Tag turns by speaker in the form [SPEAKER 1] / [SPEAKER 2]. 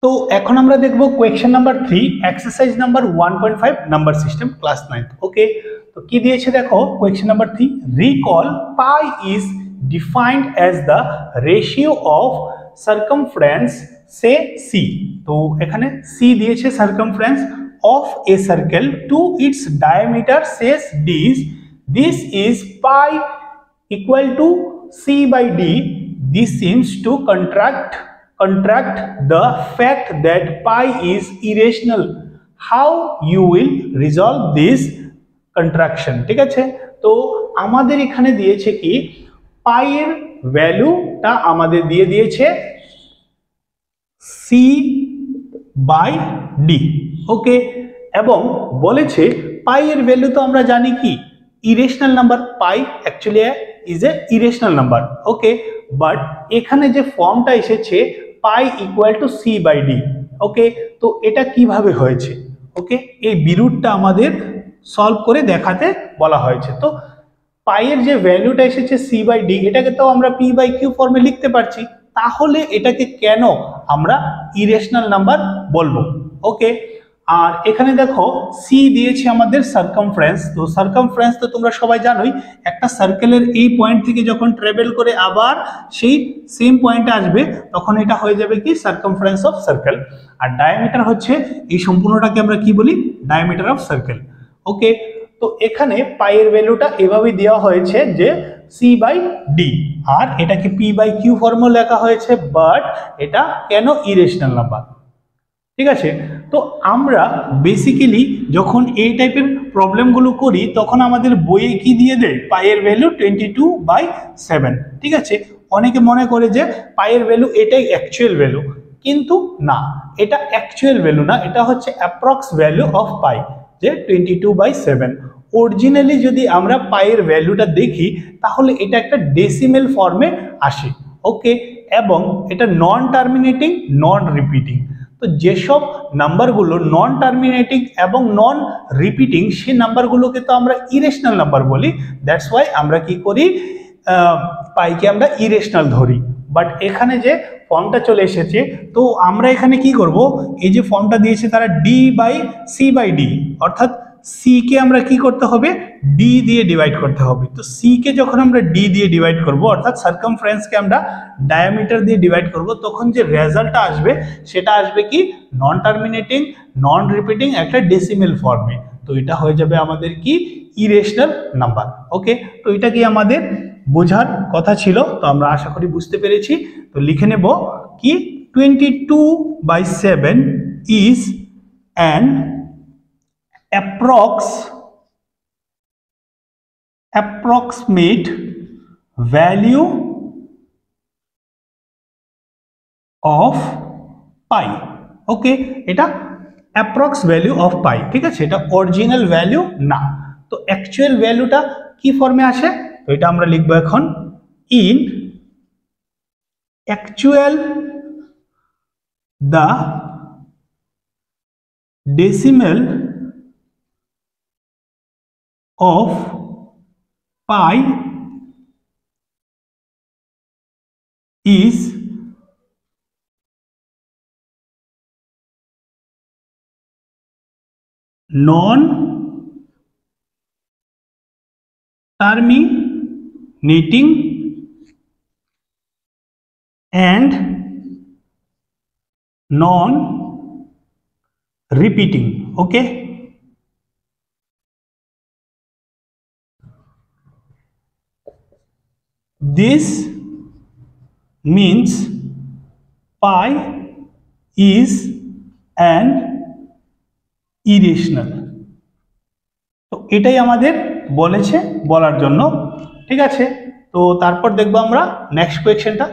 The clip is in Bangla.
[SPEAKER 1] তো এখন আমরা দেখব question number 3 exercise number 1.5 number system class 9। Okay, তো কি দিয়েছে দেখো question number 3, recall pi is defined as the ratio of circumference say C. তো এখানে সি দিয়েছে circumference of a circle to its diameter says D, this is pi equal to c by d. This seems to contract the fact that pi is irrational. How you will resolve this contraction? ঠিক আছে, তো আমাদের এখানে দিয়েছে কি পাই এর ভ্যালুটা আমাদের দিয়ে দিয়েছে c by d। ওকে, এবং বলেছে পাই এর ভ্যালু তো আমরা জানি কি irrational number, pi actually is a irrational number. Okay, but এখানে যে ফর্মটা এসেছে pi equal to C by D. Okay, তো এটা কিভাবে হয়েছে? ওকে, এই বিরুটটা আমাদের সলভ করে দেখাতে বলা হয়েছে। তো পাইয়ের যে ভ্যালুটা এসেছে সি বাই ডি, এটাকে তো আমরা পি বাই কিউ ফর্মে লিখতে পারছি, তাহলে এটাকে কেন আমরা ইরেশনাল নাম্বার বলবো? ওকে, আর এখানে দেখো সি দিয়েছে আমাদের সার্কামফারেন্স। তো সার্কামফারেন্স তো তোমরা সবাই জানোই, একটা সার্কেলের এই পয়েন্ট থেকে যখন ট্রাভেল করে আবার সেই সেম পয়েন্টে আসবে তখন এটা হয়ে যাবে কি সার্কামফারেন্স অফ সার্কেল। আর ডায়ামিটার হচ্ছে এই সম্পূর্ণটাকে আমরা কি বলি ডায়ামিটার অফ সার্কেল। ওকে, তো এখানে পাইয়ের ভ্যালুটা এভাবে দেওয়া হয়েছে যে সি বাই ডি, আর এটাকে পি বাই কিউ ফর্মে লেখা হয়েছে, বাট এটা কেন ইরেশনাল নাম্বার? ঠিক আছে, তো আমরা বেসিক্যালি যখন এই টাইপের প্রবলেমগুলো করি তখন আমাদের বইয়ে কি দিয়ে দেয় পাইয়ের ভ্যালু 22/7। ঠিক আছে, অনেকে মনে করে যে পাইয়ের ভ্যালু এটাই অ্যাকচুয়াল ভ্যালু, কিন্তু না, এটা অ্যাকচুয়াল ভ্যালু না, এটা হচ্ছে অ্যাপ্রক্স ভ্যালু অফ পাই যে 22/7। অরিজিনালি যদি আমরা পাইয়ের ভ্যালুটা দেখি তাহলে এটা একটা ডেসিমেল ফর্মে আসে। ওকে, এবং এটা নন টার্মিনেটিং নন রিপিটিং। তো যেসব নাম্বারগুলো নন টার্মিনেটিং এবং নন রিপিটিং সেই নাম্বারগুলোকে তো আমরা ইরেশনাল নাম্বার বলি। দ্যাটস ওয়াই আমরা কি করি পাইকে আমরা ইরেশনাল ধরি। বাট এখানে যে ফর্মটা চলে এসেছে, তো আমরা এখানে কি করব, এই যে ফর্মটা দিয়েছে তারা D by C by D, অর্থাৎ সি কে আমরা কি করতে হবে ডি দিয়ে ডিভাইড করতে হবে। তো সি কে যখন আমরা ডি দিয়ে ডিভাইড করব, অর্থাৎ সার্কামফারেন্সকে আমরা ডায়ামিটার দিয়ে ডিভাইড করব, তখন যে রেজাল্টটা আসবে সেটা আসবে কি নন টার্মিনেটিং নন রিপিটিং একটা ডেসিমেল ফর্মে। তো এটা হয়ে যাবে আমাদের কি ইরেশনাল নাম্বার। ওকে, তো এটা কি আমাদের বোঝার কথা ছিল, তো আমরা আশা করি বুঝতে পেরেছি। তো লিখে নেব কি 22/7 is an approximate value of pi। ওকে, এটা অ্যাপ্রক্স ভ্যালু অফ পাই। ঠিক আছে, এটা অরিজিনাল ভ্যালু না। তো অ্যাকচুয়াল ভ্যালুটা কি ফর্মে আসে, তো এটা আমরা লিখবো এখন in actual the decimal of pi is non-terminating and non-repeating। okay, this means pi is an irrational। তো এটাই আমাদের বলেছে বলার জন্য। ঠিক আছে, তো তারপর দেখবো আমরা নেক্সট কোয়েশ্চেনটা।